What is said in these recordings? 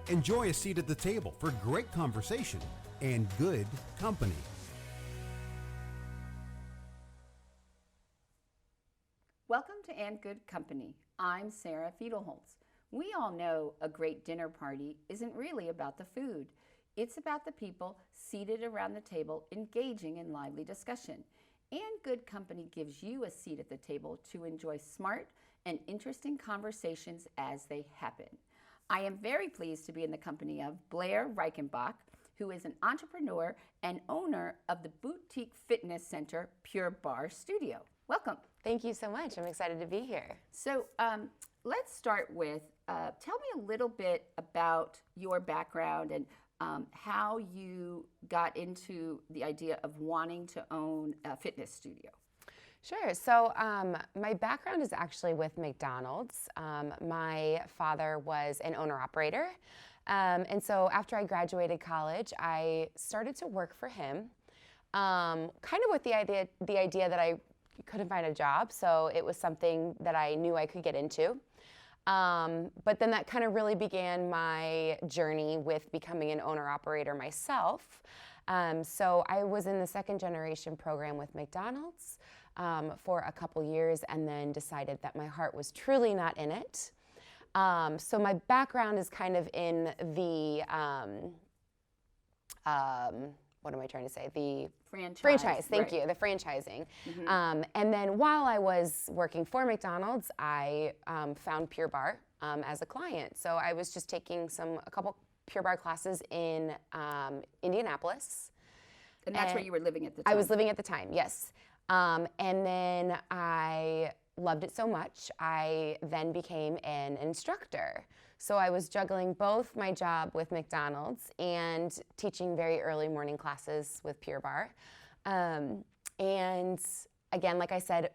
Enjoy a seat at the table for great conversation and good company. Welcome to And Good Company. I'm Sarah Fiedelholtz. We all know a great dinner party isn't really about the food. It's about the people seated around the table engaging in lively discussion. And Good Company gives you a seat at the table to enjoy smart and interesting conversations as they happen. I am very pleased to be in the company of Blaire Reichenbach, who is an entrepreneur and owner of the boutique fitness center Pure Barre Studio. Welcome. Thank you so much. I'm excited to be here. So let's start with, tell me a little bit about your background and how you got into the idea of wanting to own a fitness studio. Sure. So my background is actually with McDonald's. My father was an owner-operator. And so after I graduated college, I started to work for him, kind of with the idea that I couldn't find a job. So it was something that I knew I could get into. But then that kind of really began my journey with becoming an owner-operator myself. So I was in the second generation program with McDonald's for a couple years and then decided that my heart was truly not in it. So my background is kind of in the, what am I trying to say? The franchise, thank you, the franchising. Mm-hmm. And then while I was working for McDonald's, I found Pure Barre as a client. So I was just taking a couple Pure Barre classes in Indianapolis. And that's where you were living at the time? I was living at the time, yes. And then I loved it so much, I then became an instructor. So I was juggling both my job with McDonald's and teaching very early morning classes with Pure Barre. And again, like I said,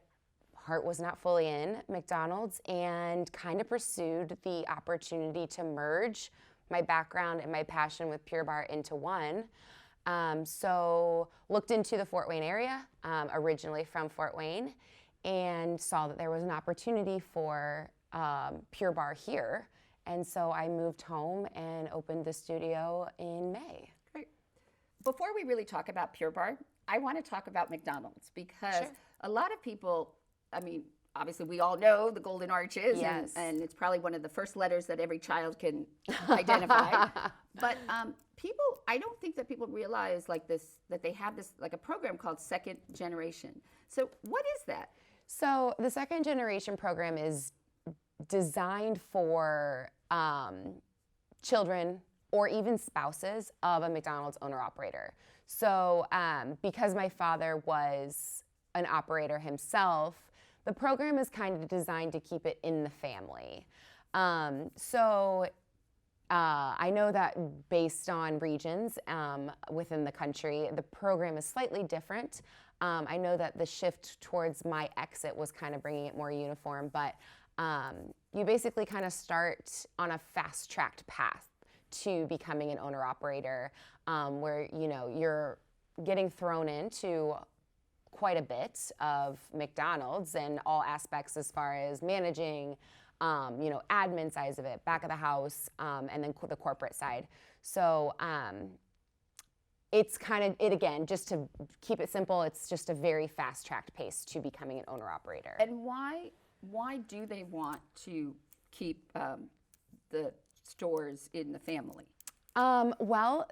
heart was not fully in McDonald's and kind of pursued the opportunity to merge my background and my passion with Pure Barre into one. So looked into the Fort Wayne area, originally from Fort Wayne, and saw that there was an opportunity for Pure Barre here. And so I moved home and opened the studio in May. Great. Before we really talk about Pure Barre, I want to talk about McDonald's because a lot of people, I mean, obviously we all know the Golden Arches, yes. and it's probably one of the first letters that every child can identify. But I don't think that people realize that they have this, like a program called Second Generation. So what is that? So the Second Generation program is designed for children or even spouses of a McDonald's owner-operator. So because my father was an operator himself, the program is kind of designed to keep it in the family. I know that based on regions within the country, the program is slightly different. I know that the shift towards my exit was kind of bringing it more uniform, but you basically kind of start on a fast-tracked path to becoming an owner-operator, where you're getting thrown into quite a bit of McDonald's and all aspects as far as managing, admin sides of it, back of the house, and then the corporate side. So it's kind of, again, just to keep it simple, it's just a very fast-tracked pace to becoming an owner-operator. And why do they want to keep the stores in the family? Well,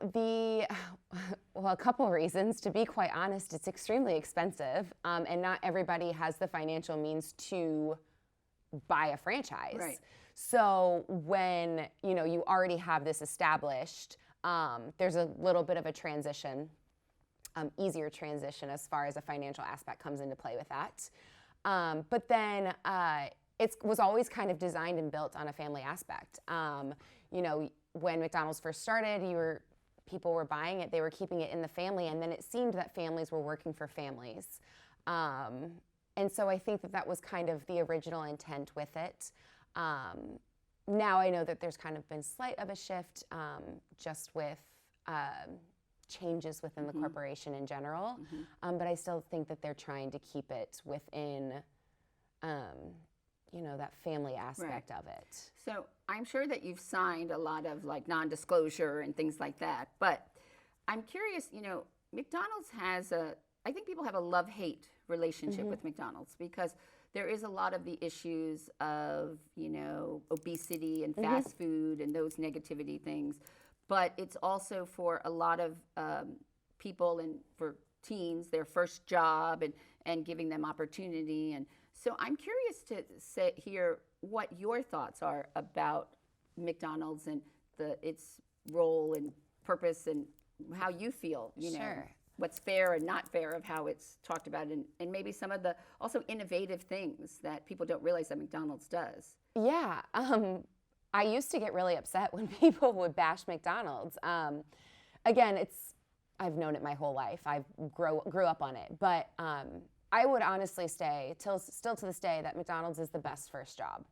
a couple reasons. To be quite honest, it's extremely expensive, and not everybody has the financial means to buy a franchise. Right. So when you already have this established, there's a little bit of a transition, easier transition as far as a financial aspect comes into play with that. But then it was always kind of designed and built on a family aspect. When McDonald's first started, people were buying it, they were keeping it in the family, and then it seemed that families were working for families. And so I think that was kind of the original intent with it. Now I know that there's kind of been slight of a shift just with changes within the corporation in general, but I still think that they're trying to keep it within that family aspect of it. So I'm sure that you've signed a lot of like non-disclosure and things like that, but I'm curious, McDonald's I think people have a love-hate relationship with McDonald's because there is a lot of the issues of, obesity and fast food and those negativity things, but it's also for a lot of people and for teens, their first job and giving them opportunity. And so I'm curious to hear what your thoughts are about McDonald's and its role and purpose and how you feel, Sure. what's fair and not fair of how it's talked about and maybe some of the also innovative things that people don't realize that McDonald's does. Yeah. I used to get really upset when people would bash McDonald's. Again, I've known it my whole life. I grew up on it. But I would honestly say, still to this day, that McDonald's is the best first job.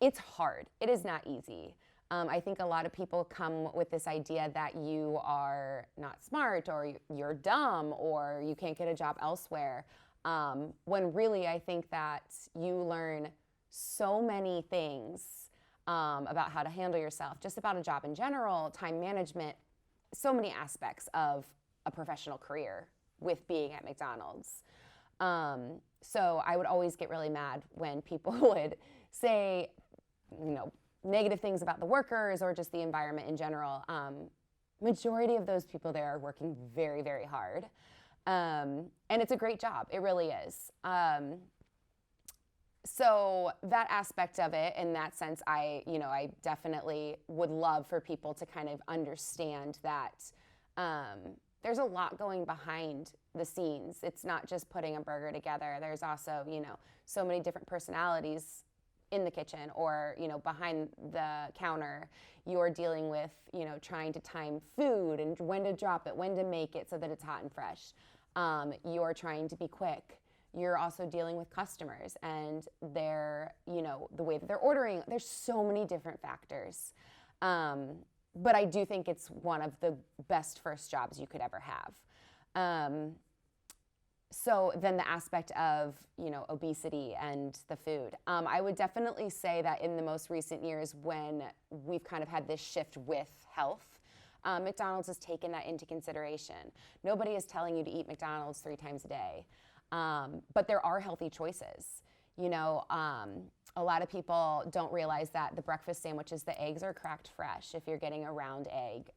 It's hard. It is not easy. I think a lot of people come with this idea that you are not smart or you're dumb or you can't get a job elsewhere, when really I think that you learn so many things about how to handle yourself, just about a job in general, time management, so many aspects of a professional career with being at McDonald's. So I would always get really mad when people would say, negative things about the workers or just the environment in general. Majority of those people there are working very, very hard. And it's a great job. It really is. So that aspect of it, in that sense, I definitely would love for people to kind of understand that there's a lot going behind the scenes. It's not just putting a burger together. There's also, so many different personalities in the kitchen or, behind the counter. You're dealing with, trying to time food and when to drop it, when to make it so that it's hot and fresh. You're trying to be quick. You're also dealing with customers and their, the way that they're ordering. There's so many different factors. But I do think it's one of the best first jobs you could ever have. So then the aspect of, obesity and the food. I would definitely say that in the most recent years when we've kind of had this shift with health, McDonald's has taken that into consideration. Nobody is telling you to eat McDonald's 3 times a day. But there are healthy choices. A lot of people don't realize that the breakfast sandwiches, the eggs are cracked fresh if you're getting a round egg.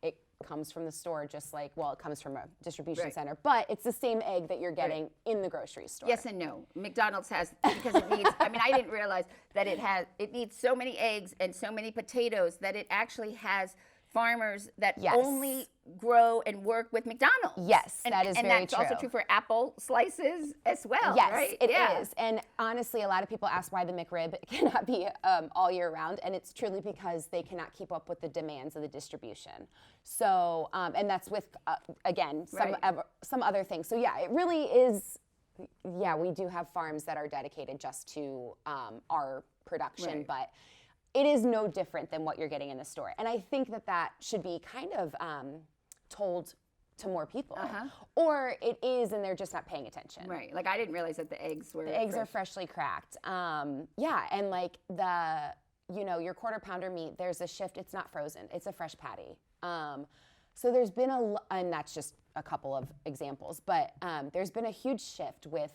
It comes from the store just like, it comes from a distribution center, but it's the same egg that you're getting in the grocery store. Yes and no. McDonald's has, because it needs, I didn't realize that it needs so many eggs and so many potatoes that it actually has farmers that only grow and work with McDonald's. Yes, that is very true. And that's also true for apple slices as well, yes, right? It is. And honestly, a lot of people ask why the McRib cannot be all year round, and it's truly because they cannot keep up with the demands of the distribution. So, and that's with, again, some other things. So yeah, it really is, we do have farms that are dedicated just to our production, but it is no different than what you're getting in the store. And I think that should be kind of told to more people. Or it is, and they're just not paying attention. Right. Like I didn't realize that the eggs were The eggs are freshly cracked. And like your quarter pounder meat, there's a shift. It's not frozen. It's a fresh patty. So there's been and that's just a couple of examples, but there's been a huge shift with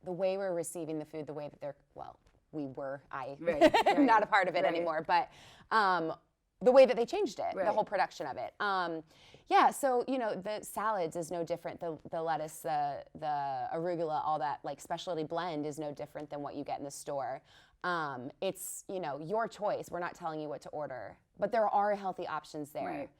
the way we're receiving the food, the way that they're, I'm not a part of it anymore, but the way that they changed it, the whole production of it. So, the salads is no different. The lettuce, the arugula, all that like specialty blend is no different than what you get in the store. It's, your choice. We're not telling you what to order, but there are healthy options there. Right.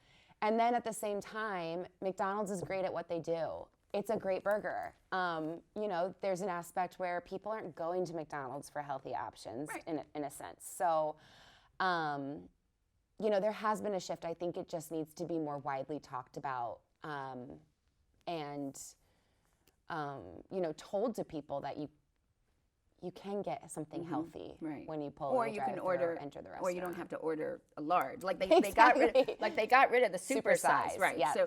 And then at the same time, McDonald's is great at what they do. It's a great burger. There's an aspect where people aren't going to McDonald's for healthy options in a sense. So, there has been a shift. I think it just needs to be more widely talked about and told to people that you can get something healthy when you pull or in, you can enter the restaurant. Or you don't have to order a large. Like they got rid of the super size. Right. Yes.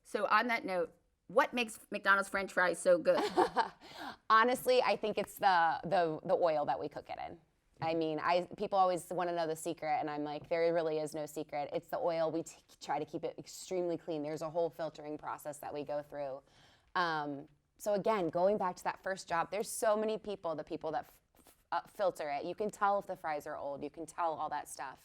So on that note, what makes McDonald's French fries so good? Honestly, I think it's the oil that we cook it in. I mean, people always want to know the secret, and I'm like, there really is no secret. It's the oil. We try to keep it extremely clean. There's a whole filtering process that we go through. So again, going back to that first job, there's so many people, the people that filter it. You can tell if the fries are old. You can tell all that stuff.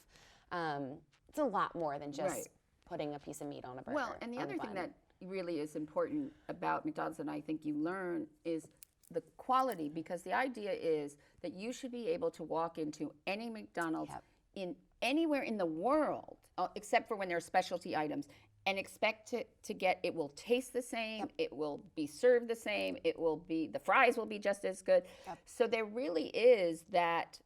It's a lot more than just putting a piece of meat on a burger. Well, and the other thing that really is important about McDonald's, and I think you learn, is the quality, because the idea is that you should be able to walk into any McDonald's in anywhere in the world, except for when there are specialty items, and expect to get, it will taste the same, it will be served the same, the fries will be just as good. So there really is that,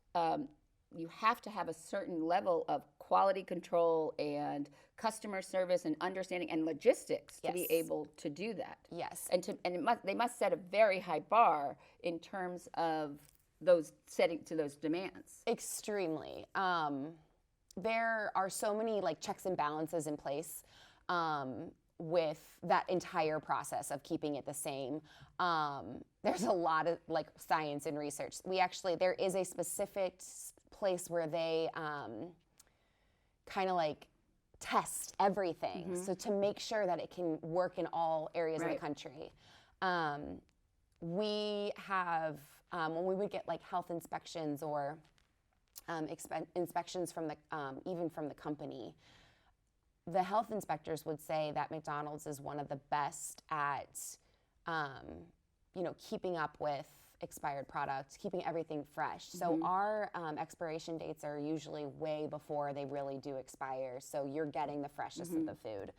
you have to have a certain level of quality control and customer service and understanding and logistics to be able to do that. Yes. And they must set a very high bar in terms of those setting to those demands. Extremely. There are so many like checks and balances in place with that entire process of keeping it the same. There's a lot of like science and research. There is a specific place where they kind of like test everything, so to make sure that it can work in all areas of the country. We have, when we would get like health inspections or inspections from the, even from the company, the health inspectors would say that McDonald's is one of the best at, keeping up with expired products, keeping everything fresh. So our expiration dates are usually way before they really do expire. So you're getting the freshness of the food.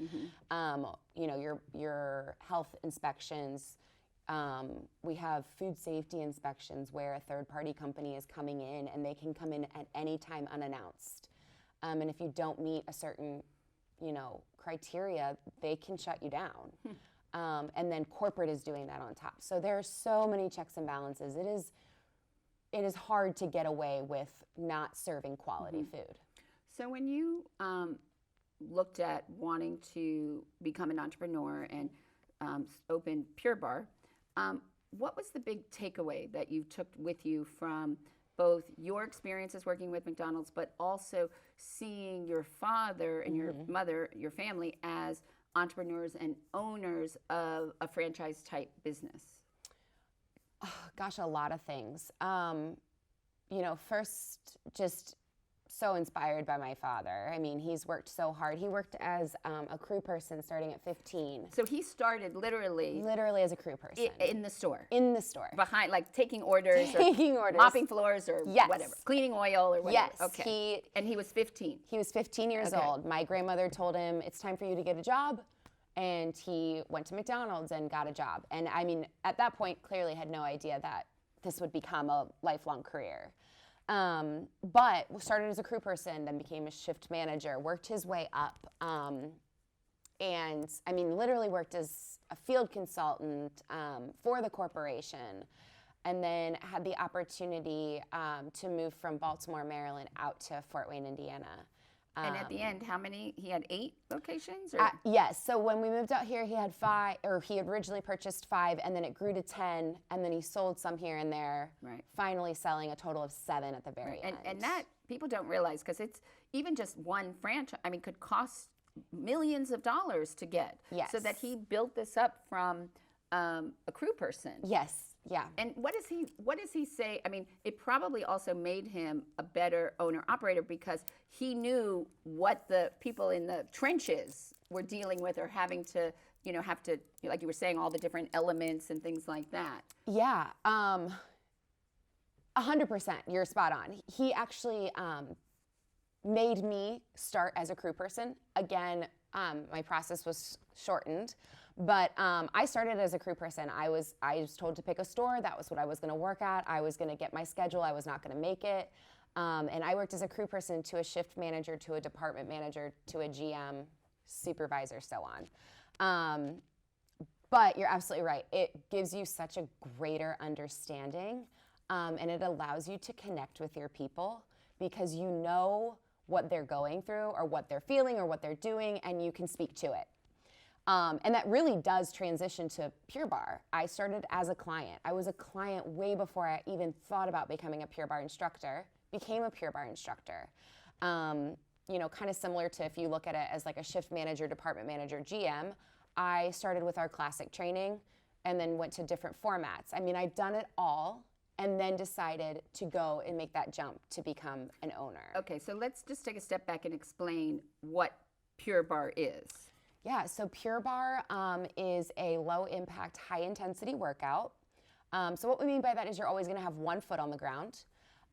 Your health inspections, we have food safety inspections where a third-party company is coming in, and they can come in at any time unannounced. And if you don't meet a certain, criteria, they can shut you down. And then corporate is doing that on top. So there are so many checks and balances. It is hard to get away with not serving quality food. So when you looked at wanting to become an entrepreneur and open Pure Bar, what was the big takeaway that you took with you from both your experiences working with McDonald's, but also seeing your father and your mother, your family, as entrepreneurs and owners of a franchise type business? Oh, gosh, a lot of things. First, just so inspired by my father. I mean, he's worked so hard. He worked as a crew person starting at 15. So he started literally as a crew person. In the store? In the store. Behind, like taking orders, mopping floors or whatever, cleaning oil or whatever. Yes. Okay. And he was 15? He was 15 years old. My grandmother told him, it's time for you to get a job. And he went to McDonald's and got a job. And I mean, at that point, clearly had no idea that this would become a lifelong career. But started as a crew person, then became a shift manager, worked his way up. And I mean, literally worked as a field consultant for the corporation. And then had the opportunity to move from Baltimore, Maryland out to Fort Wayne, Indiana. And at the end, how many? He had 8 locations? Or? Yes. So when we moved out here, he had 5, or he had originally purchased 5, and then it grew to 10, and then he sold some here and there. Right. Finally selling a total of 7 at the very end. And that people don't realize, because it's even just one franchise. I mean, could cost millions of dollars to get. Yes. So that he built this up from a crew person. Yes. Yeah. And what does he say? I mean, it probably also made him a better owner-operator, because he knew what the people in the trenches were dealing with, or having to, like you were saying, all the different elements and things like that. Yeah. 100%. You're spot on. He actually made me start as a crew person. Again, my process was shortened. But I started as a crew person. I was told to pick a store. That was what I was going to work at. I was going to get my schedule. I was not going to make it. And I worked as a crew person to a shift manager, to a department manager, to a GM, supervisor, so on. But you're absolutely right. It gives you such a greater understanding, and it allows you to connect with your people, because you know what they're going through or what they're feeling or what they're doing, and you can speak to it. And that really does transition to Pure Barre. I started as a client. I was a client way before I even thought about becoming a Pure Barre instructor, became a Pure Barre instructor. Kind of similar to if you look at it as like a shift manager, department manager, GM, I started with our classic training and then went to different formats. I mean, I'd done it all and then decided to go and make that jump to become an owner. Okay, so let's just take a step back and explain what Pure Barre is. Yeah, so Pure Barre is a low impact, high intensity workout. So what we mean by that is you're always gonna have one foot on the ground,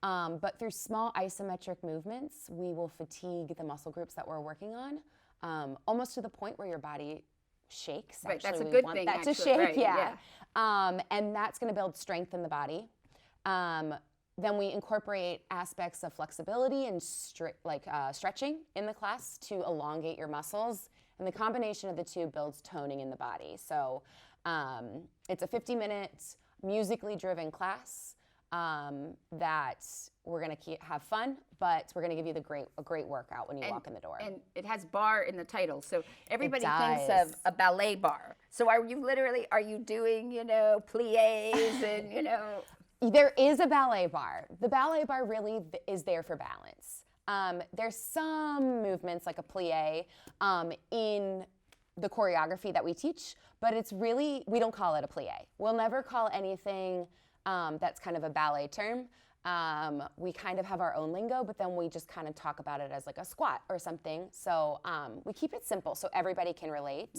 but through small isometric movements, we will fatigue the muscle groups that we're working on, almost to the point where your body shakes. Right, actually, that's a we good want thing, that to actually, shake, right, yeah. And that's gonna build strength in the body. Then we incorporate aspects of flexibility and stretching in the class to elongate your muscles. And the combination of the two builds toning in the body. So it's a 50-minute musically driven class that we're gonna have fun, but we're gonna give you a great workout when you walk in the door. And it has bar in the title, so everybody thinks does. of a ballet bar. So are you doing, plies and, There is a ballet bar. The ballet bar really is there for balance. There's some movements like a plie in the choreography that we teach, but it's really, we don't call it a plie. We'll never call anything that's kind of a ballet term. We kind of have our own lingo, but then we just kind of talk about it as like a squat or something. So we keep it simple so everybody can relate,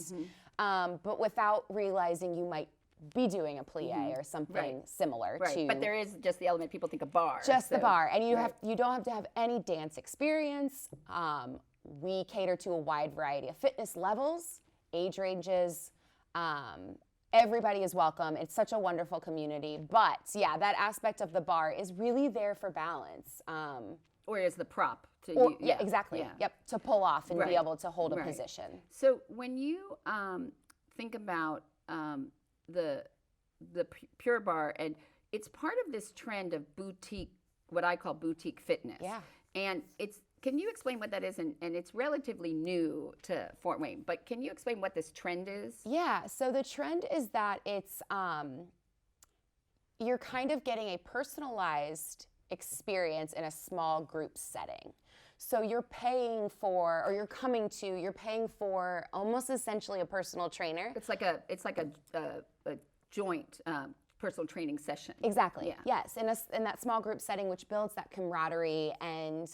but without realizing you might be doing a plie or something similar to. But there is just the element people think of bar. Just the bar, and you don't have to have any dance experience. We cater to a wide variety of fitness levels, age ranges. Everybody is welcome. It's such a wonderful community. But yeah, that aspect of the bar is really there for balance. Or is the prop to Yeah, exactly. Yeah. Yep, to pull off and be able to hold a position. So when you think about the Pure Barre, and it's part of this trend of boutique, what I call boutique fitness. Yeah. And can you explain what that is? And it's relatively new to Fort Wayne, but can you explain what this trend is? Yeah, so the trend is that it's, you're kind of getting a personalized experience in a small group setting. So you're paying for almost essentially a personal trainer. It's like a joint personal training session. Exactly. Yeah. Yes, in that small group setting, which builds that camaraderie and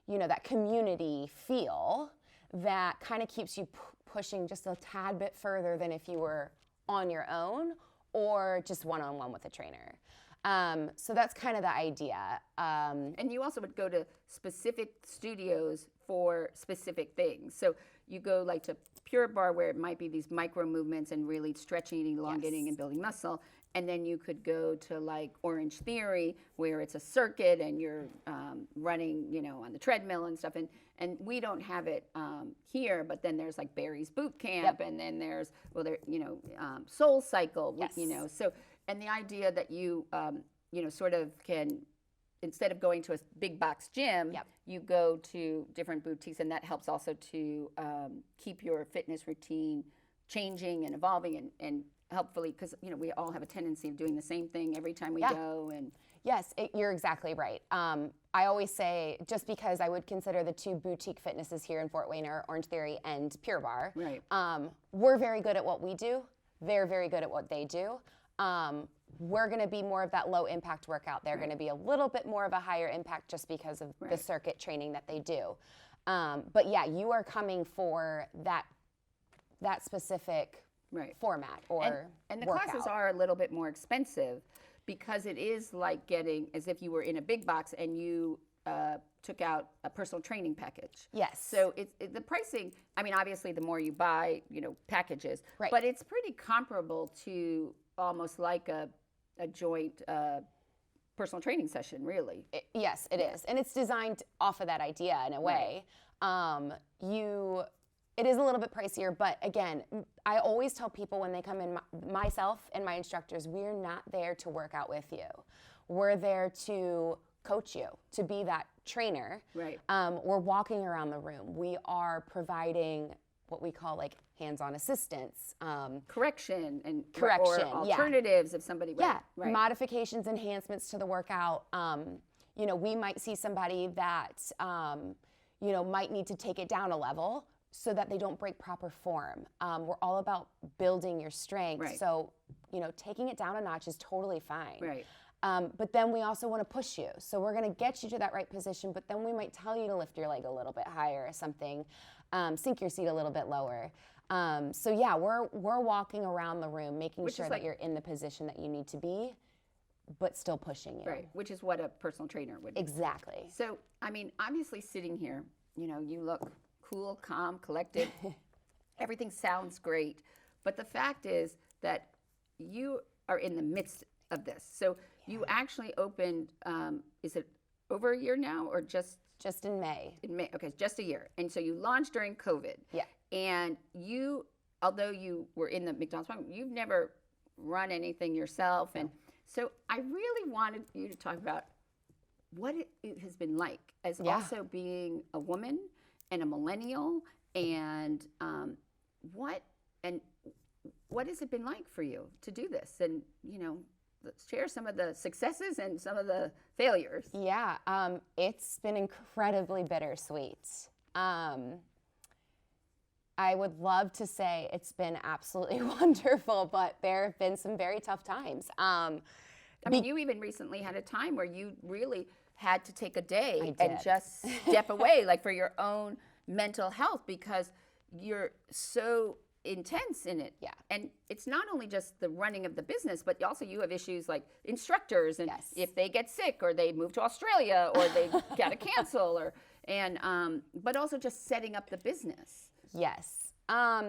that community feel that kind of keeps you pushing just a tad bit further than if you were on your own or just one-on-one with a trainer. So that's kind of the idea. And you also would go to specific studios for specific things. So you go like to Pure Barre, where it might be these micro movements and really stretching, elongating, and building muscle. And then you could go to like Orange Theory, where it's a circuit and you're running, on the treadmill and stuff. And we don't have it here, but then there's like Barry's Boot Camp, and then there's Soul Cycle, So, and the idea that you sort of can, instead of going to a big box gym, you go to different boutiques, and that helps also to keep your fitness routine changing and evolving and helpfully, because we all have a tendency of doing the same thing every time we go. And yes, you're exactly right. I always say, just because I would consider the two boutique fitnesses here in Fort Wayne are Orange Theory and Pure Barre. Right. We're very good at what we do. They're very good at what they do. We're going to be more of that low impact workout. They're going to be a little bit more of a higher impact just because of the circuit training that they do. But yeah, you are coming for that specific format or and the workout. classes are a little bit more expensive because it is like getting as if you were in a big box and you took out a personal training package. Yes. So the pricing, I mean, obviously the more you buy, packages, but it's pretty comparable to almost like a joint personal training session, really. Yes, it is. And it's designed off of that idea in a way. It is a little bit pricier, but again, I always tell people when they come in, myself and my instructors, we're not there to work out with you. We're there to coach you, to be that trainer. Right. We're walking around the room. We are providing what we call like hands-on assistance, correction and correction, or alternatives if somebody modifications, enhancements to the workout. You know, we might see somebody that you know, might need to take it down a level so that they don't break proper form. We're all about building your strength. So, you know, taking it down a notch is totally fine. But then we also want to push you. So we're going to get you to that right position, but then we might tell you to lift your leg a little bit higher or something, sink your seat a little bit lower. So yeah, we're walking around the room, making sure that you're in the position that you need to be, but still pushing you. Right, which is what a personal trainer would do. Exactly. So, I mean, obviously sitting here, you know, you look cool, calm, collected. Everything sounds great. But the fact is that you are in the midst of this. So you actually opened, is it over a year now or just? Just in May. In May, okay, just a year. And so you launched during COVID. Yeah. And you, although you were in the McDonald's program, you've never run anything yourself. And so I really wanted you to talk about what it has been like as also being a woman and a millennial, and what has it been like for you to do this? And, you know, let's share some of the successes and some of the failures. Yeah, it's been incredibly bittersweet. I would love to say it's been absolutely wonderful, but there have been some very tough times. I mean, you even recently had a time where you really had to take a day and just step away, like for your own mental health, because you're so intense in it. Yeah. And it's not only just the running of the business, but also you have issues like instructors, and if they get sick or they move to Australia or they got to cancel, or but also just setting up the business. Yes.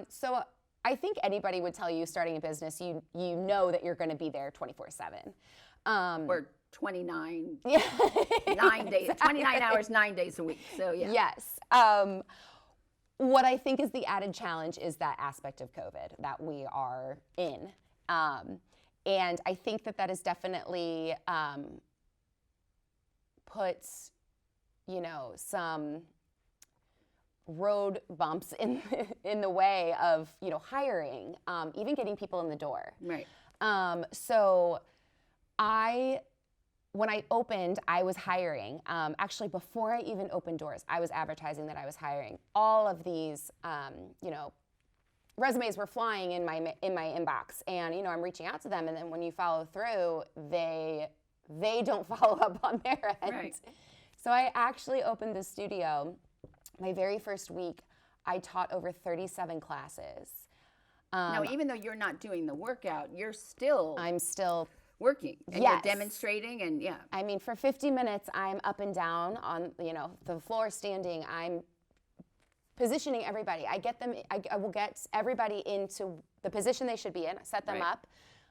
So I think anybody would tell you starting a business, you know that you're going to be there 24/7. Or 29, yeah. 9 days, 29 hours, 9 days a week. So yeah. Yes. What I think is the added challenge is that aspect of COVID that we are in. And I think that is definitely puts, you know, some road bumps in the way of, you know, hiring, even getting people in the door. Right. So when I opened, I was hiring. Actually, before I even opened doors, I was advertising that I was hiring. All of these, you know, resumes were flying in my inbox, and you know, I'm reaching out to them, and then when you follow through, they don't follow up on their end. Right. So I actually opened the studio. My very first week, I taught over 37 classes. Now, even though you're not doing the workout, I'm still working, and you're demonstrating, and I mean, for 50 minutes, I'm up and down on, you know, the floor standing. I'm positioning everybody. I will get everybody into the position they should be in, set them up.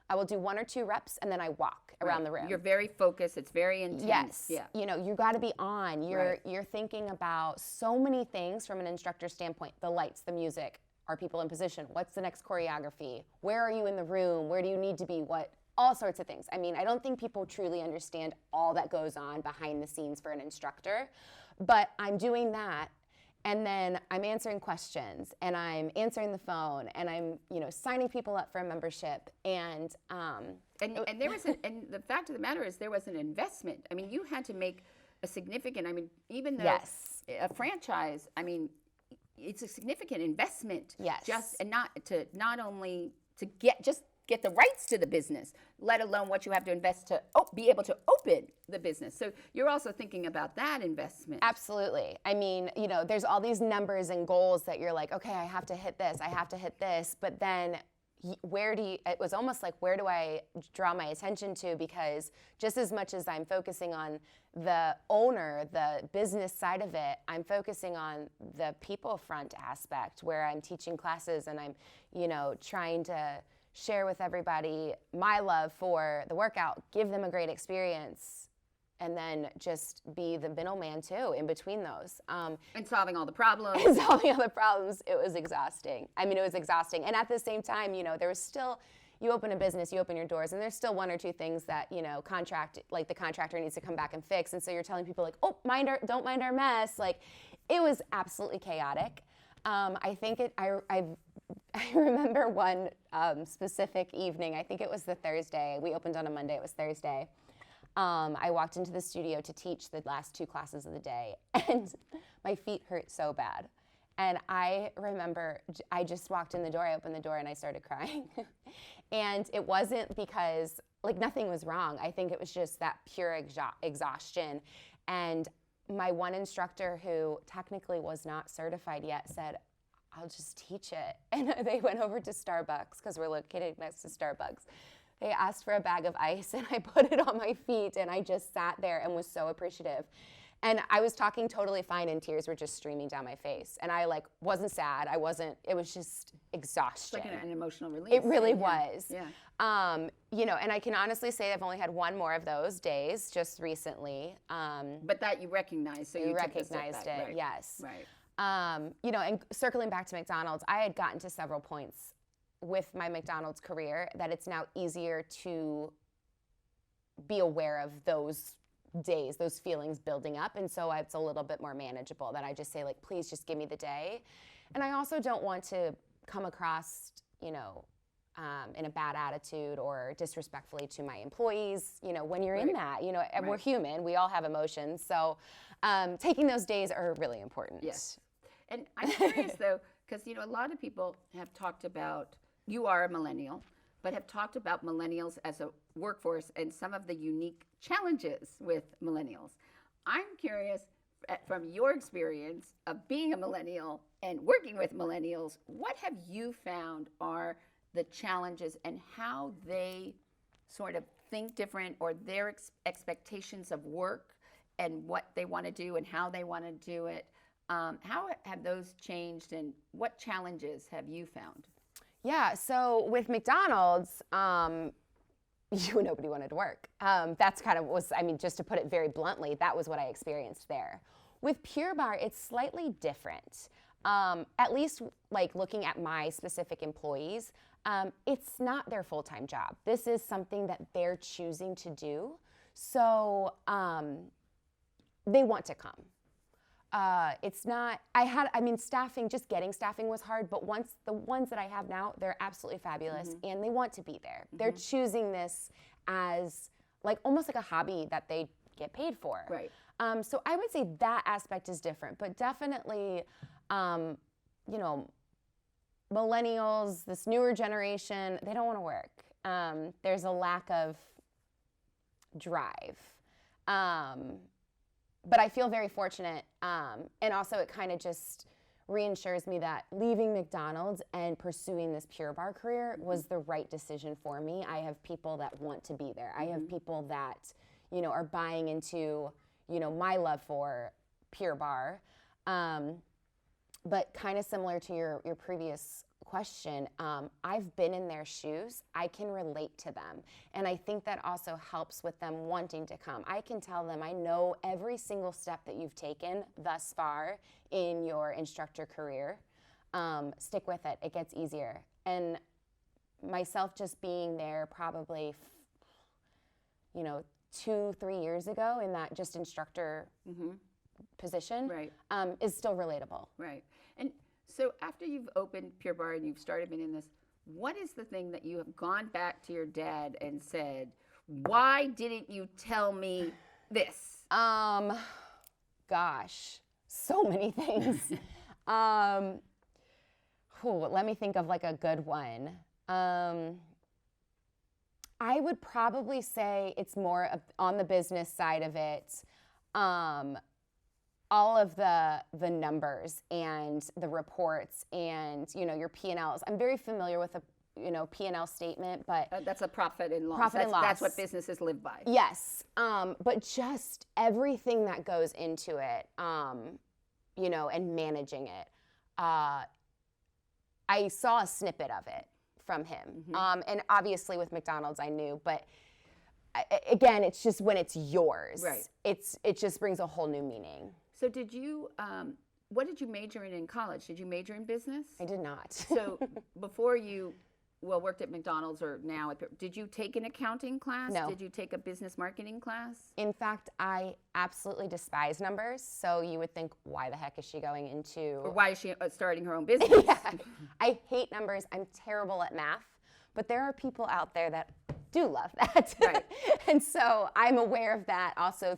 I will do 1 or 2 reps, and then I walk around the room. You're very focused. It's very intense. Yes. Yeah. You know, you got to be on. You're thinking about so many things from an instructor standpoint. The lights, the music. Are people in position? What's the next choreography? Where are you in the room? Where do you need to be? All sorts of things. I mean, I don't think people truly understand all that goes on behind the scenes for an instructor, but I'm doing that, and then I'm answering questions, and I'm answering the phone, and I'm, you know, signing people up for a membership, and there was and the fact of the matter is there was an investment. I mean, you had to make a significant. I mean, even though a franchise, I mean, it's a significant investment. Yes. Not only to get the rights to the business, let alone what you have to invest to be able to open the business. So you're also thinking about that investment. Absolutely. I mean, you know, there's all these numbers and goals that you're like, okay, I have to hit this, but then it was almost like, where do I draw my attention to? Because just as much as I'm focusing on the owner, the business side of it, I'm focusing on the people front aspect, where I'm teaching classes and I'm, you know, trying to share with everybody my love for the workout, give them a great experience, and then just be the middleman too in between those. And solving all the problems. It was exhausting. I mean, it was exhausting. And at the same time, you know, there was still, you open a business, you open your doors, and there's still 1 or 2 things that, you know, the contractor needs to come back and fix. And so you're telling people like, oh, don't mind our mess. Like, it was absolutely chaotic. I think I remember one specific evening, I think it was the Thursday. We opened on a Monday, it was Thursday. I walked into the studio to teach the last 2 classes of the day, and my feet hurt so bad. And I remember I just walked in the door, I opened the door, and I started crying. And it wasn't because, like, nothing was wrong. I think it was just that pure exhaustion. And my one instructor, who technically was not certified yet, said, I'll just teach it. And they went over to Starbucks, because we're located next to Starbucks. They asked for a bag of ice, and I put it on my feet, and I just sat there and was so appreciative. And I was talking totally fine, and tears were just streaming down my face. And I, like, wasn't sad. It was just exhaustion. It's like an emotional release. It really was. Yeah. You know, and I can honestly say I've only had one more of those days just recently. But that you recognized, so you recognized it, right. yes. Right. You know, and circling back to McDonald's, I had gotten to several points with my McDonald's career that it's now easier to be aware of those days, those feelings building up. And so it's a little bit more manageable, that I just say, like, please just give me the day. And I also don't want to come across, you know, in a bad attitude or disrespectfully to my employees, you know, when you're in that, you know, and we're human, we all have emotions. So taking those days are really important. Yes. And I'm curious, though, because, you know, a lot of people have talked about, you are a millennial, but have talked about millennials as a workforce and some of the unique challenges with millennials. I'm curious, from your experience of being a millennial and working with millennials, what have you found are the challenges and how they sort of think different, or their expectations of work and what they want to do and how they want to do it? How have those changed, and what challenges have you found? Yeah, so with McDonald's, nobody wanted to work. That's kind of just to put it very bluntly, that was what I experienced there. With Pure Barre, it's slightly different. At least, like, looking at my specific employees, it's not their full-time job. This is something that they're choosing to do. So they want to come. It's not, staffing, just getting staffing was hard, but the ones that I have now, they're absolutely fabulous, and they want to be there. They're choosing this as, like, almost like a hobby that they get paid for. Right. So I would say that aspect is different, but definitely, you know, millennials, this newer generation, they don't want to work. There's a lack of drive. But I feel very fortunate, and also it kind of just reassures me that leaving McDonald's and pursuing this Pure Barre career was the right decision for me. I have people that want to be there. I have people that, you know, are buying into, you know, my love for Pure Barre. But kind of similar to your previous question, I've been in their shoes. I can relate to them. And I think that also helps with them wanting to come. I can tell them, I know every single step that you've taken thus far in your instructor career. Stick with it. It gets easier. And myself just being there probably, 2-3 years ago in that just instructor position, is still relatable. Right. And so after you've opened Pure Barre and you've started being in this, what is the thing that you have gone back to your dad and said, why didn't you tell me this? Gosh, so many things. Let me think of, like, a good one. I would probably say it's more on the business side of it. All of the numbers and the reports and, your P&Ls. I'm very familiar with a, P&L statement, but that's a profit and loss. Profit and loss. That's what businesses live by. Yes, but just everything that goes into it, and managing it. I saw a snippet of it from him, and obviously with McDonald's I knew, but again, it's just when it's yours, right? It just brings a whole new meaning. So did you, what did you major in college? Did you major in business? I did not. So before you worked at McDonald's or now did you take an accounting class? No. Did you take a business marketing class? In fact, I absolutely despise numbers. So you would think, why the heck is she going into? Or why is she starting her own business? Yeah. I hate numbers. I'm terrible at math. But there are people out there that do love that. Right. And so I'm aware of that. Also,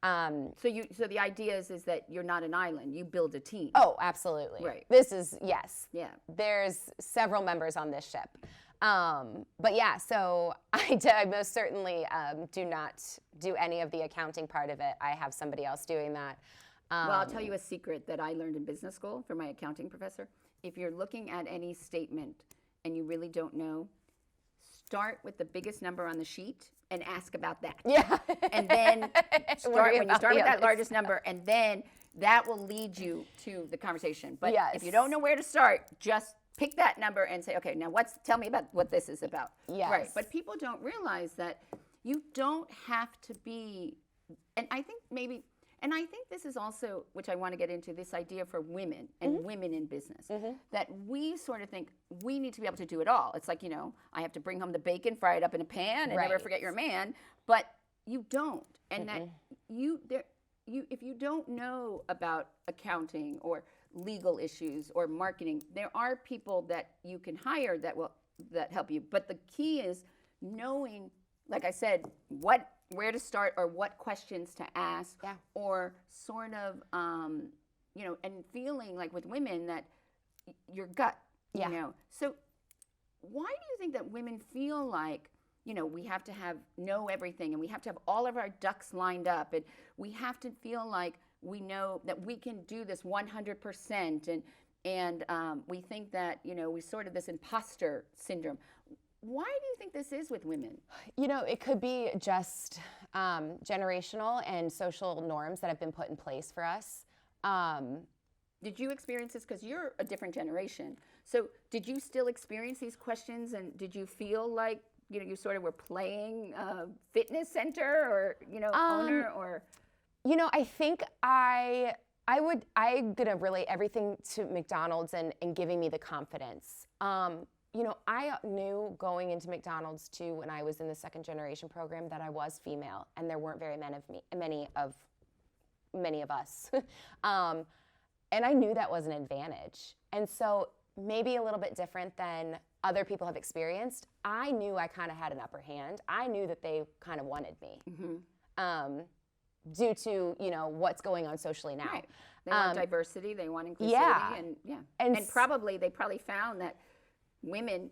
So the idea is that you're not an island. You build a team. Oh, absolutely. Right. This is, yes. Yeah. There's several members on this ship. But yeah, so I most certainly do not do any of the accounting part of it. I have somebody else doing that. Well, I'll tell you a secret that I learned in business school from my accounting professor. If you're looking at any statement and you really don't know, start with the biggest number on the sheet and ask about that. Yeah. And then when you start with that others. largest number, and then that will lead you to the conversation. But Yes. if you don't know where to start, just pick that number and say, okay, now tell me about what this is about. Yes. Right. But people don't realize that you don't have to be, and I think this is also, which I want to get into, this idea for women and women in business, that we sort of think we need to be able to do it all. It's like, I have to bring home the bacon, fry it up in a pan, and never Right. forget your man. But you don't. And that if you don't know about accounting or legal issues or marketing, there are people that you can hire that help you. But the key is knowing, like I said, where to start or what questions to ask, Yeah. or sort of, and feeling like with women that your gut, Yeah. So why do you think that women feel like, we have to know everything, and we have to have all of our ducks lined up, and we have to feel like we know that we can do this 100%, and we think that, we sort of this imposter syndrome. Why do you think this is with women? It could be just generational and social norms that have been put in place for us. Did you experience this? Because you're a different generation. So did you still experience these questions, and did you feel like, you sort of were playing fitness center or, owner or? I think I'm going to relate everything to McDonald's and giving me the confidence. I knew going into McDonald's too, when I was in the second generation program, that I was female, and there weren't very many of us. And I knew that was an advantage. And so maybe a little bit different than other people have experienced, I knew I kind of had an upper hand. I knew that they kind of wanted me. Due to, what's going on socially now. Right. They want diversity, they want inclusivity, Yeah. and they probably found that women,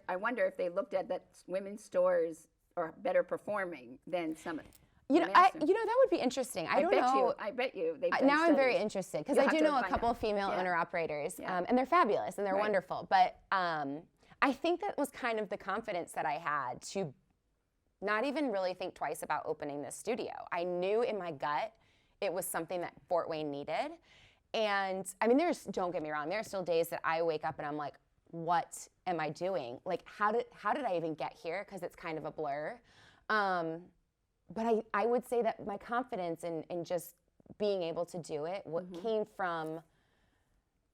I wonder if they looked at that women's stores are better performing than some of that would be interesting. I don't know. I bet you. Now I'm very interested, because I do know a couple of female owner-operators, and they're fabulous, and they're wonderful. But I think that was kind of the confidence that I had to not even really think twice about opening this studio. I knew in my gut it was something that Fort Wayne needed. And I mean, don't get me wrong, there are still days that I wake up and I'm like, what am I doing? Like, how did I even get here? Because it's kind of a blur. But I would say that my confidence in just being able to do it came from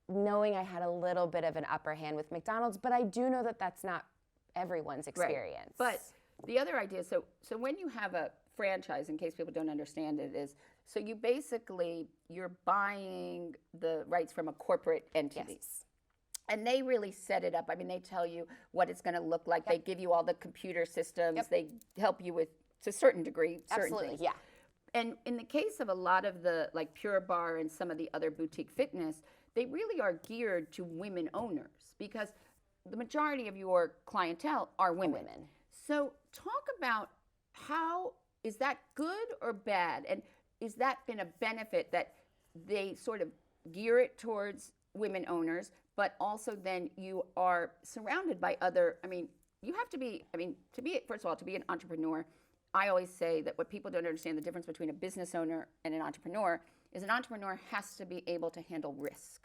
knowing I had a little bit of an upper hand with McDonald's, but I do know that that's not everyone's experience. Right. But the other idea, so when you have a franchise, in case people don't understand it, is so you're buying the rights from a corporate entity. Yes. And they really set it up. I mean, they tell you what it's going to look like. They give you all the computer systems. They help you with, to a certain degree, certain Absolutely, things. yeah. And in the case of a lot of the, like Pure Barre and some of the other boutique fitness, they really are geared to women owners, because the majority of your clientele are women. So talk about how, is that good or bad? And is that been a benefit that they sort of gear it towards women owners, but also then you are surrounded by other, you have to be, first of all, to be an entrepreneur, I always say that what people don't understand, the difference between a business owner and an entrepreneur, is an entrepreneur has to be able to handle risk.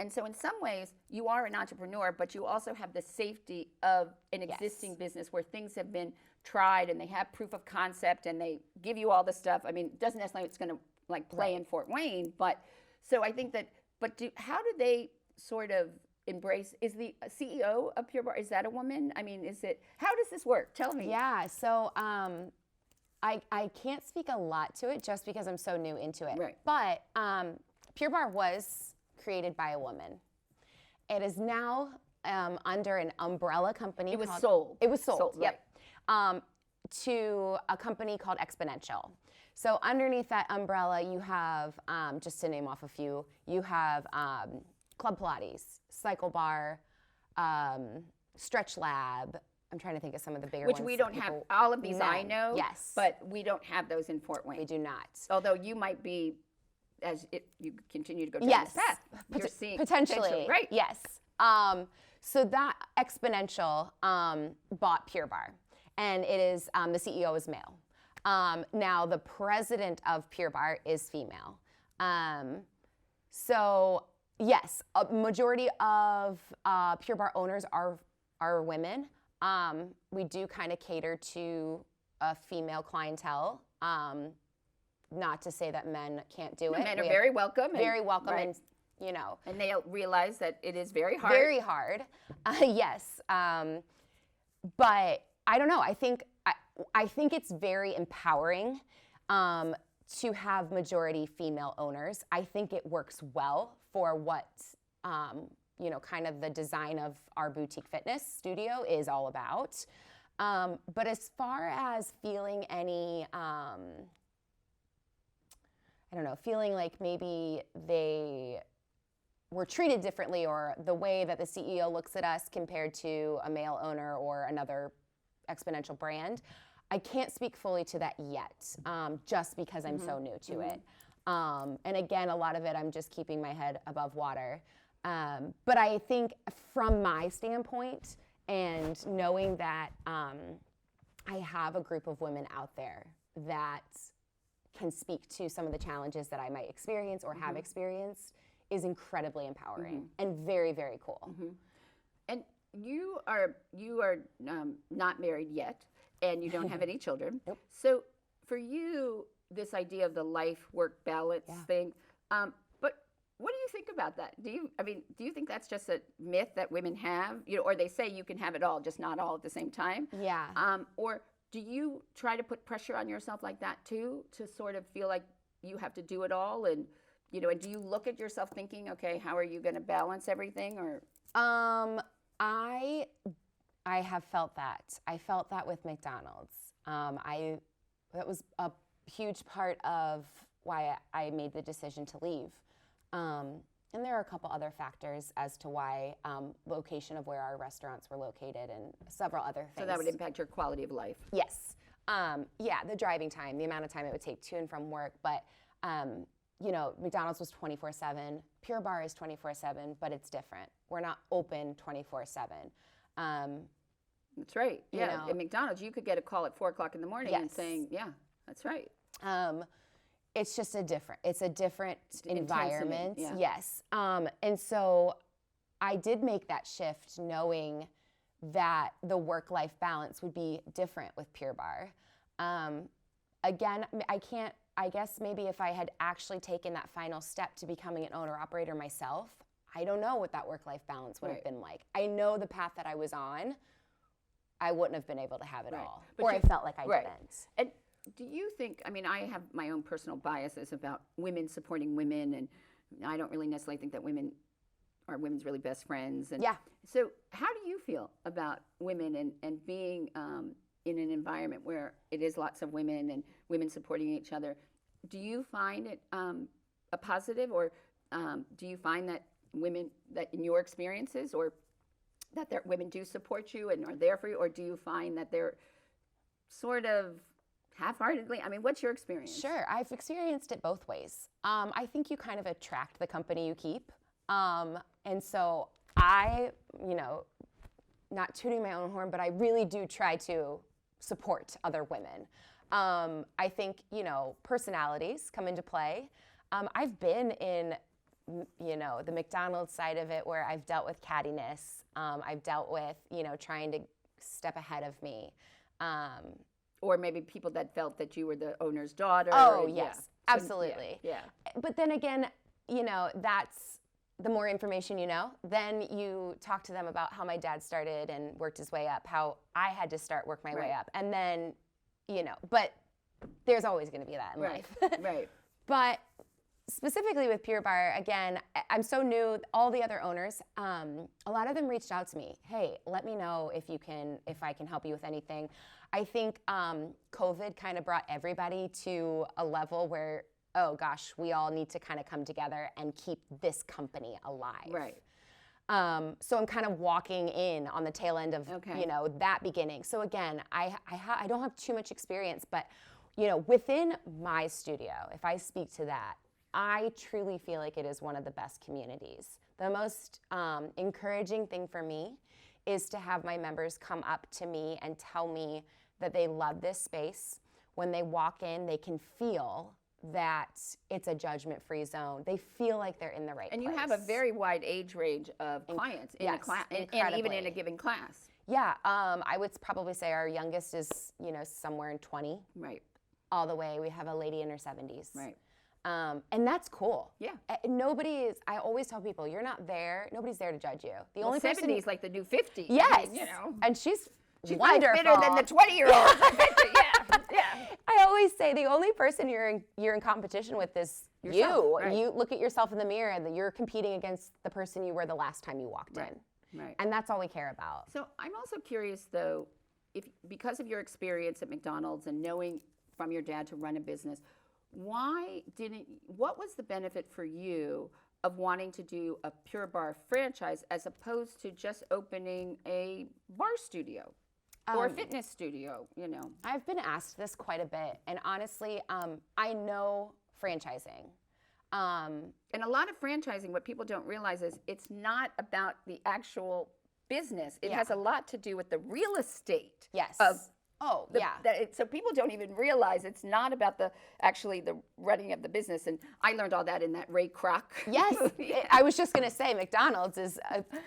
And so in some ways, you are an entrepreneur, but you also have the safety of an existing business where things have been tried and they have proof of concept and they give you all the stuff. It doesn't necessarily it's going to like play in Fort Wayne, but so I think that, how do they sort of, embrace? Is the CEO of Pure Barre, is that a woman? I mean, how does this work? Tell me. Yeah, so I can't speak a lot to it just because I'm so new into it. Right. But Pure Barre was created by a woman. It is now under an umbrella company. It was sold. It was sold, right. yep. To a company called Exponential. So underneath that umbrella, you have, just to name off a few, you have Club Pilates, Cycle Bar, Stretch Lab. I'm trying to think of some of the bigger Which ones. we don't have. All of these I know. Yes. But we don't have those in Fort Wayne. We do not. Although you might be, you continue to go down Yes. this path, you're seeing Potentially. right? Yes. So that Exponential bought Pure Barre, and it is the CEO is male. Now the president of Pure Barre is female. So yes, a majority of Pure Barre owners are women. We do kind of cater to a female clientele. Not to say that men can't do it. Men are very welcome. Very welcome, right. and you know. And they realize that it is very hard. Very hard, yes. But I don't know. I think it's very empowering to have majority female owners. I think it works well for what kind of the design of our boutique fitness studio is all about. But as far as feeling any, feeling like maybe they were treated differently, or the way that the CEO looks at us compared to a male owner or another Exponential brand, I can't speak fully to that yet, just because I'm so new to it. And again, a lot of it, I'm just keeping my head above water. But I think from my standpoint, and knowing that I have a group of women out there that can speak to some of the challenges that I might experience or have experienced, is incredibly empowering and very, very cool. And you are not married yet, and you don't have any children. Nope. So for you, this idea of the life-work balance thing, but what do you think about that? Do you think that's just a myth that women have? Or they say you can have it all, just not all at the same time? Yeah. Or do you try to put pressure on yourself like that too, to sort of feel like you have to do it all? And and do you look at yourself thinking, okay, how are you going to balance everything? Or I have felt that. I felt that with McDonald's. That was a huge part of why I made the decision to leave. And there are a couple other factors as to why location of where our restaurants were located, and several other things. So that would impact your quality of life. Yes. The driving time, the amount of time it would take to and from work. But, McDonald's was 24/7. Pure Barre is 24/7, but it's different. We're not open 24/7. That's right. Yeah. At McDonald's, you could get a call at 4 o'clock in the morning and saying, yeah, that's right. It's just a different environment. Yeah. Yes. And so I did make that shift knowing that the work-life balance would be different with Pure Barre. Again, I guess maybe if I had actually taken that final step to becoming an owner-operator myself, I don't know what that work-life balance would have been like. I know the path that I was on, I wouldn't have been able to have it all. Or I felt like I didn't. And do you think, I have my own personal biases about women supporting women, and I don't really necessarily think that women are women's really best friends. And so how do you feel about women and being in an environment where it is lots of women and women supporting each other? Do you find it a positive, or do you find that women, that in your experiences, or that women do support you and are there for you, or do you find that they're sort of half-heartedly? What's your experience? Sure, I've experienced it both ways. I think you kind of attract the company you keep. And so I, not tooting my own horn, but I really do try to support other women. I think, personalities come into play. I've been in, the McDonald's side of it, where I've dealt with cattiness. I've dealt with, trying to step ahead of me. Or maybe people that felt that you were the owner's daughter. Oh, yes, absolutely. Yeah. But then again, that's the more information you know, then you talk to them about how my dad started and worked his way up, how I had to work my way up. And then, but there's always going to be that in life. Right. But specifically with Pure Barre, again, I'm so new. All the other owners, a lot of them reached out to me. Hey, let me know if I can help you with anything. I think COVID kind of brought everybody to a level where, oh gosh, we all need to kind of come together and keep this company alive. Right. So I'm kind of walking in on the tail end of that beginning. So again, I don't have too much experience, but within my studio, if I speak to that, I truly feel like it is one of the best communities. The most encouraging thing for me is to have my members come up to me and tell me that they love this space. When they walk in, they can feel that it's a judgment-free zone. They feel like they're in the right place. And you have a very wide age range of clients in a class, and even in a given class. Yeah, I would probably say our youngest is, somewhere in 20. Right. All the way. We have a lady in her 70s. Right. And that's cool. Yeah. I always tell people, you're not there, nobody's there to judge you. The only 70 is like the new 50. Yes. I mean, And she's wonderful. Fitter than the 20-year-olds. Yeah. I always say the only person you're in competition with is yourself, you. Right. You look at yourself in the mirror and you're competing against the person you were the last time you walked in. Right. And that's all we care about. So I'm also curious, though, if because of your experience at McDonald's and knowing from your dad to run a business, what was the benefit for you of wanting to do a Pure Barre franchise as opposed to just opening a bar studio or a fitness studio, I've been asked this quite a bit, and honestly, I know franchising. And a lot of franchising, what people don't realize is it's not about the actual business. It has a lot to do with the real estate. Yes. So people don't even realize it's not about the running of the business. And I learned all that in that Ray Kroc. Yes. I was just going to say McDonald's is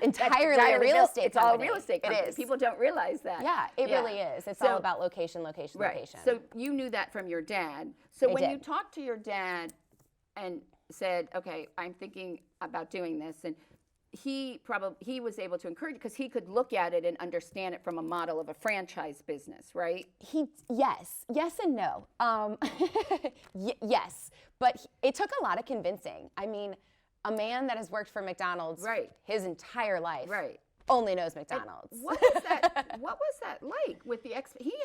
entirely a real estate It's company. all real estate company. It is. People don't realize that. Yeah, it really is. It's all about location. Right. So you knew that from your dad. So when you talked to your dad and said, okay, I'm thinking about doing this, and he was able to encourage because he could look at it and understand it from a model of a franchise business, right? Yes and no. Yes, but it took a lot of convincing. I mean, a man that has worked for McDonald's his entire life only knows McDonald's. And what was that like with he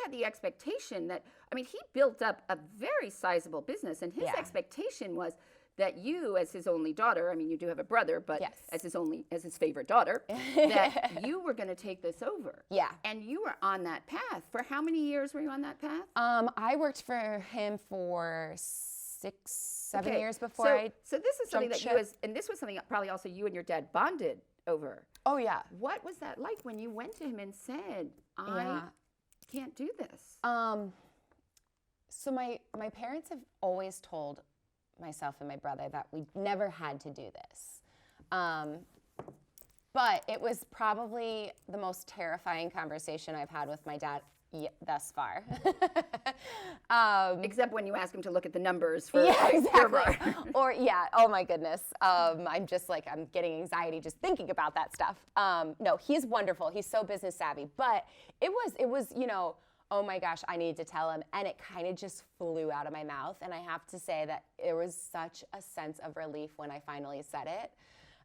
had the expectation that, he built up a very sizable business, and his expectation was that you, as his only daughter, you do have a brother, but as his favorite daughter, that you were going to take this over. Yeah. And you were on that path. For how many years were you on that path? I worked for him for 7 years before I So this is something that and this was something probably also you and your dad bonded over. Oh, yeah. What was that like when you went to him and said, I can't do this? So my parents have always told myself and my brother that we never had to do this. But it was probably the most terrifying conversation I've had with my dad thus far. Except when you ask him to look at the numbers for exactly. Oh my goodness. I'm getting anxiety just thinking about that stuff. No, he's wonderful. He's so business savvy. But it was, oh my gosh, I needed to tell him. And it kind of just flew out of my mouth. And I have to say that it was such a sense of relief when I finally said it.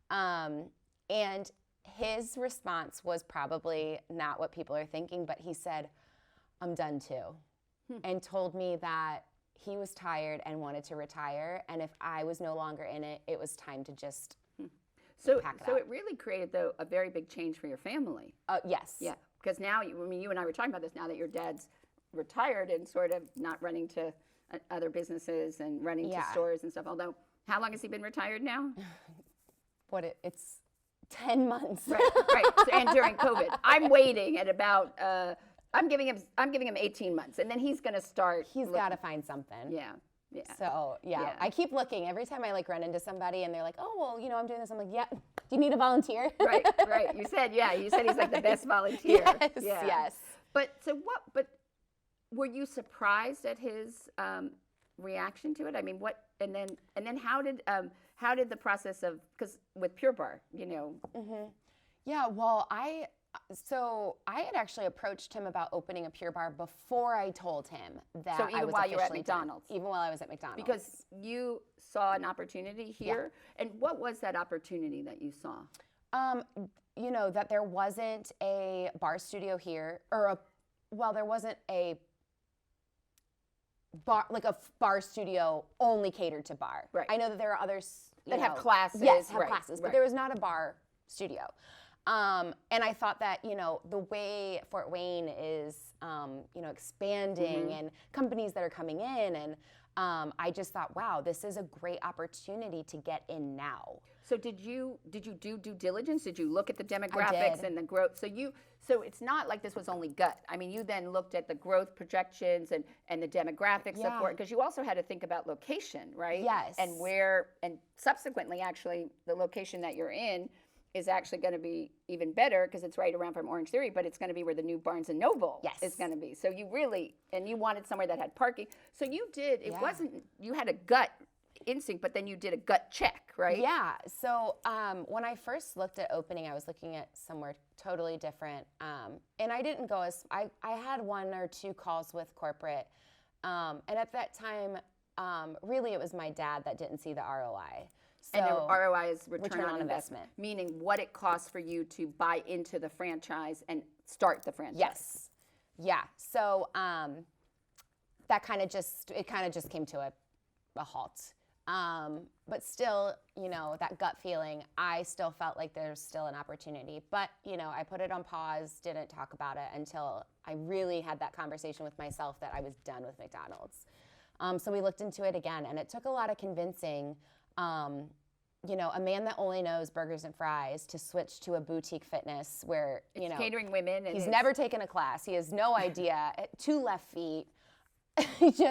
And his response was probably not what people are thinking, but he said, I'm done too. And told me that he was tired and wanted to retire. And if I was no longer in it, it was time to just pack it up. So it really created, though, a very big change for your family. Yes. Yeah. Because now, you and I were talking about this, now that your dad's retired and sort of not running to other businesses and running to stores and stuff, although, how long has he been retired now? It's 10 months. Right. And during COVID. I'm waiting at about, I'm giving him 18 months, and then he's going to start. He's got to find something. Yeah. So, I keep looking. Every time I run into somebody and they're like, oh, well, I'm doing this. I'm like, yeah. Do you need a volunteer? Right. You said he's like the best volunteer. Yes. But were you surprised at his reaction to it? And then how how did the process of, because with Pure Bar, you know. Yeah, well, I had actually approached him about opening a Pure Bar before I told him that So even I was while you were at officially done. McDonald's? Even while I was at McDonald's. Because you saw an opportunity here. And what was that opportunity that you saw? You know, that there wasn't a bar studio here, or there wasn't a bar, like a bar studio only catered to bar. Right. I know that there are others That have classes. Yes, have right, classes, but right. there was not a bar studio. And I thought that, you know, the way Fort Wayne is, you know, expanding and companies that are coming in, and I just thought, wow, this is a great opportunity to get in now. So did you do due diligence? Did you look at the demographics and the growth? So it's not like this was only gut. I mean, you then looked at the growth projections and the demographics of it, because you also had to think about location, right? Yes. And subsequently, actually, the location that you're in is actually going to be even better because it's right around from Orange Theory, but it's going to be where the new Barnes & Noble is going to be. So you really, and you wanted somewhere that had parking. So you did, it wasn't, you had a gut instinct, but then you did a gut check, right? Yeah. So when I first looked at opening, I was looking at somewhere totally different. And I didn't go I had 1 or 2 calls with corporate. And at that time, really it was my dad that didn't see the ROI. So, and the ROI is return on investment, investment, meaning what it costs for you to buy into the franchise and start the franchise. Yes. Yeah. So that kind of just came to a halt. But still, you know, that gut feeling, I still felt like there's still an opportunity. But, you know, I put it on pause, didn't talk about it until I really had that conversation with myself that I was done with McDonald's. So we looked into it again, and it took a lot of convincing. You know, a man that only knows burgers and fries to switch to a boutique fitness where, you know, catering women. And he's never taken a class. He has no idea. 2 left feet.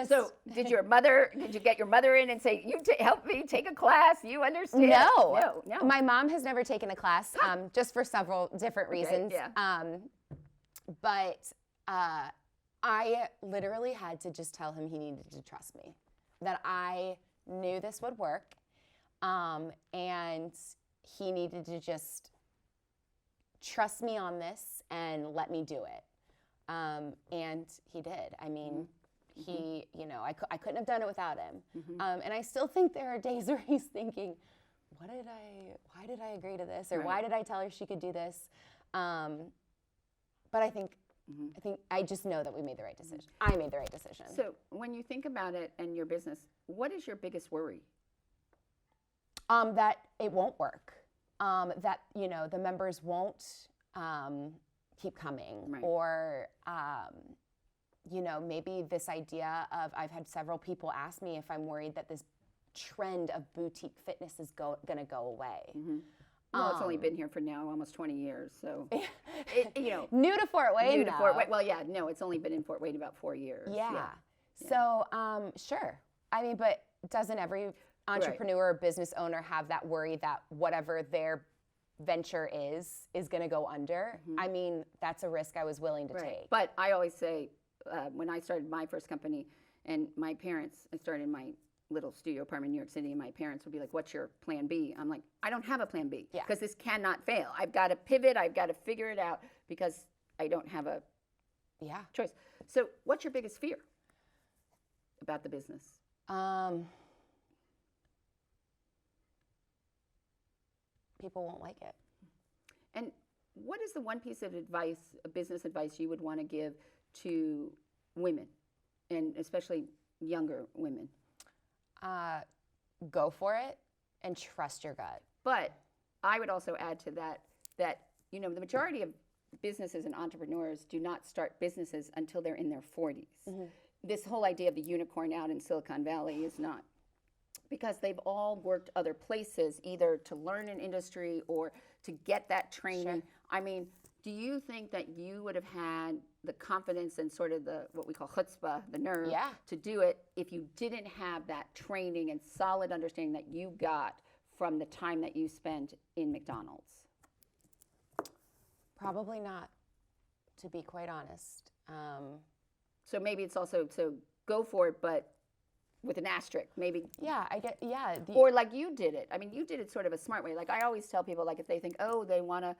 So did you get your mother in and say, help me take a class? You understand? No. No. My mom has never taken a class, just for several different reasons. Yeah. But I literally had to just tell him he needed to trust me, that I knew this would work. And he needed to just trust me on this and let me do it. And he did. I mean, he, you know, I couldn't have done it without him. And I still think there are days where he's thinking, why did I agree to this? Or why did I tell her she could do this? But I think I just know that we made the right decision. I made the right decision. So when you think about it and your business, what is your biggest worry? That it won't work, that, you know, the members won't keep coming, or, you know, maybe this idea of, I've had several people ask me if I'm worried that this trend of boutique fitness is going to go away. Well, it's only been here for now almost 20 years, so, you know. New to Fort Wayne, New to Fort Wayne. Well, yeah, no, it's only been in Fort Wayne about 4 years. Yeah. So, sure. I mean, but doesn't every entrepreneur or business owner have that worry that whatever their venture is going to go under? I mean, that's a risk I was willing to take. But I always say, when I started my first company, and my parents, I started my little studio apartment in New York City, and my parents would be like, what's your plan B? I'm like, I don't have a plan B, because this cannot fail. I've got to pivot, I've got to figure it out, because I don't have a choice. So what's your biggest fear about the business? People won't like it. And what is the one piece of advice, business advice, you would want to give to women, and especially younger women? Go for it and trust your gut. But I would also add to that, you know, the majority of businesses and entrepreneurs do not start businesses until they're in their 40s. This whole idea of the unicorn out in Silicon Valley is not, because they've all worked other places, either to learn an industry or to get that training. I mean, do you think that you would have had the confidence and sort of the, what we call chutzpah, the nerve, to do it if you didn't have that training and solid understanding that you got from the time that you spent in McDonald's? Probably not, to be quite honest. So maybe it's also, so go for it, but with an asterisk, maybe. Yeah, I get, yeah. Or like you did it. I mean, you did it sort of a smart way. Like I always tell people, like if they think, oh, they wanna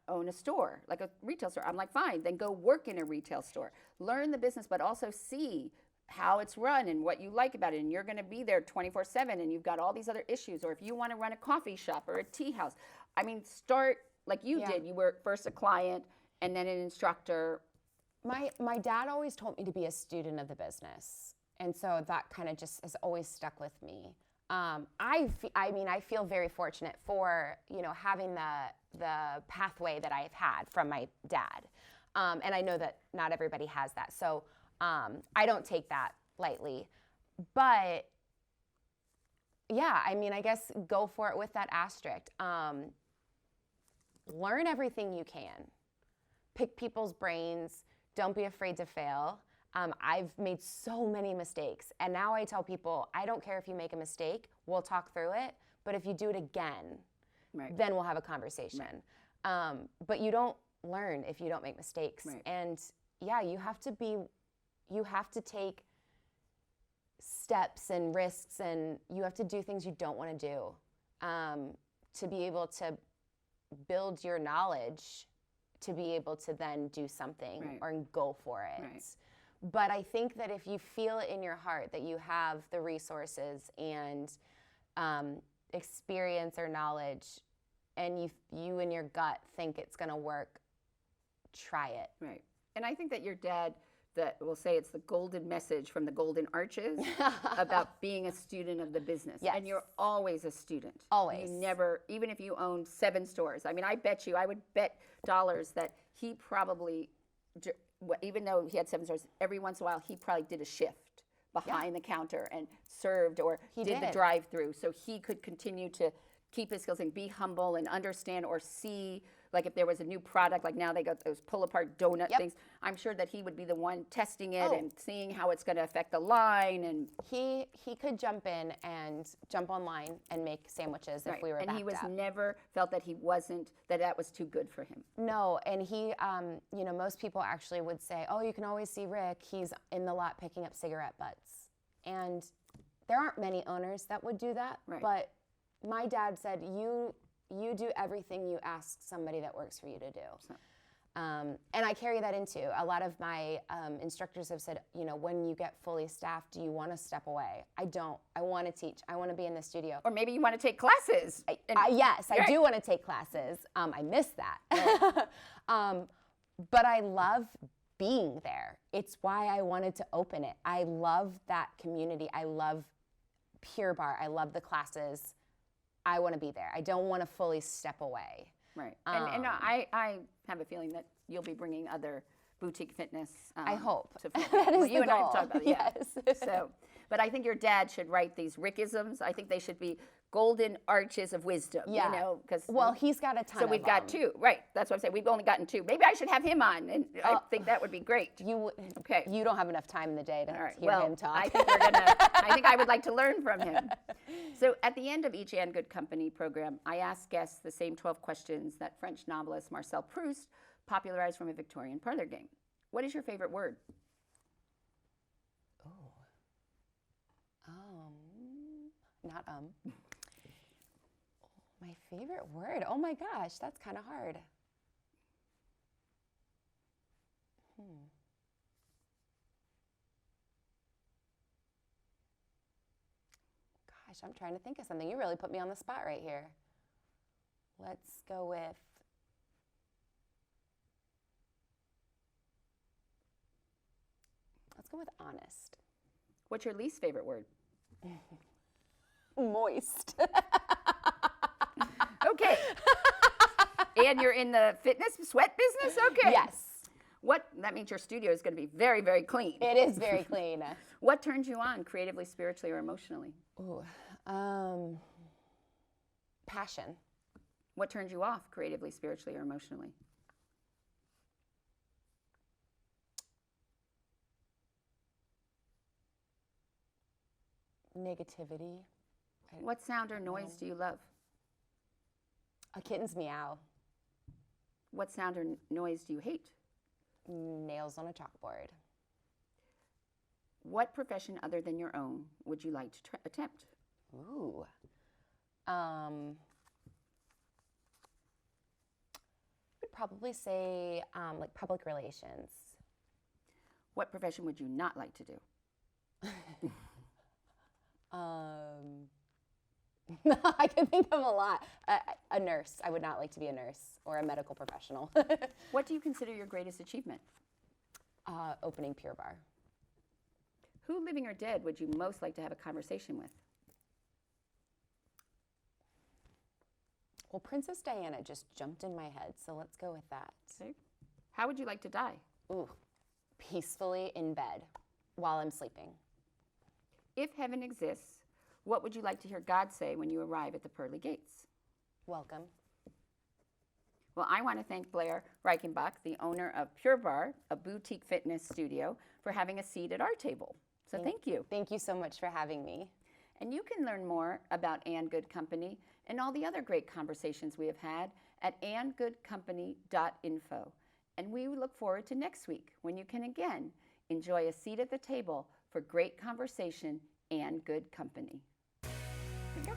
own a store, like a retail store. I'm like, fine, then go work in a retail store. Learn the business, but also see how it's run and what you like about it. And you're gonna be there 24/7 and you've got all these other issues. Or if you wanna run a coffee shop or a tea house, I mean, start like you did. You were first a client and then an instructor. My dad always told me to be a student of the business. And so that kind of just has always stuck with me. I feel very fortunate for, having the pathway that I've had from my dad. And I know that not everybody has that. So I don't take that lightly. But yeah, I mean, I guess go for it with that asterisk. Learn everything you can. Pick people's brains. Don't be afraid to fail. I've made so many mistakes. And now I tell people, I don't care if you make a mistake, we'll talk through it. But if you do it again, then we'll have a conversation. But you don't learn if you don't make mistakes. And yeah, you have to take steps and risks, and you have to do things you don't want to do to be able to build your knowledge, to be able to then do something or go for it. But I think that if you feel it in your heart that you have the resources and experience or knowledge, and you in your gut think it's going to work, try it. Right. And I think that your dad, that we'll say it's the golden message from the Golden Arches about being a student of the business. Yes. And you're always a student. Always. You never, even if you owned 7 stores. I mean, I would bet dollars that he probably, even though he had 7 stores, every once in a while he probably did a shift behind the counter and served or did the drive-through so he could continue to keep his skills and be humble and understand or see, like if there was a new product, like now they got those pull-apart donut things. I'm sure that he would be the one testing it and seeing how it's going to affect the line. And he could jump in and jump online and make sandwiches if we were backed up. And he was never felt that he wasn't, that was too good for him. No, and he, most people actually would say, oh, you can always see Rick. He's in the lot picking up cigarette butts. And there aren't many owners that would do that. But my dad said, you do everything you ask somebody that works for you to do. And I carry that into. A lot of my instructors have said, when you get fully staffed, do you want to step away? I don't. I want to teach. I want to be in the studio. Or maybe you want to take classes. Yes, I do want to take classes. I miss that. But I love being there. It's why I wanted to open it. I love that community. I love Pure Barre. I love the classes. I want to be there. I don't want to fully step away. Right. And I have a feeling that you'll be bringing other boutique fitness. I hope. That is you and I have talked about it. Yes. But I think your dad should write these Rickisms. I think they should be golden arches of wisdom. Yeah. Because he's got a ton. So we've got 2. Right. That's what I'm saying. We've only gotten 2. Maybe I should have him on, and I think that would be great. You don't have enough time in the day to hear him talk. I think I would like to learn from him. So at the end of each And Good Company program, I ask guests the same 12 questions that French novelist Marcel Proust popularized from a Victorian parlor game. What is your favorite word? Not my favorite word. Oh my gosh, that's kind of hard. Gosh, I'm trying to think of something. You really put me on the spot right here. Let's go with honest. What's your least favorite word? Moist. Okay. And you're in the fitness sweat business? Okay. Yes. That means your studio is going to be very, very clean. It is very clean. What turns you on creatively, spiritually, or emotionally? Passion. What turns you off creatively, spiritually, or emotionally? Negativity. What sound or noise do you love? A kitten's meow. What sound or noise do you hate? Nails on a chalkboard. What profession other than your own would you like to attempt? Ooh. Would probably say like public relations. What profession would you not like to do? I can think of a lot. A nurse. I would not like to be a nurse or a medical professional. What do you consider your greatest achievement? Opening Pure Bar. Who, living or dead, would you most like to have a conversation with? Well, Princess Diana just jumped in my head, so let's go with that. Okay. How would you like to die? Ooh, peacefully in bed while I'm sleeping. If heaven exists, what would you like to hear God say when you arrive at the pearly gates? Welcome. Well, I want to thank Blaire Reichenbach, the owner of Pure Bar, a boutique fitness studio, for having a seat at our table. So thank you. Thank you so much for having me. And you can learn more about And Good Company and all the other great conversations we have had at andgoodcompany.info. And we look forward to next week when you can again enjoy a seat at the table for great conversation and good company. Here you go.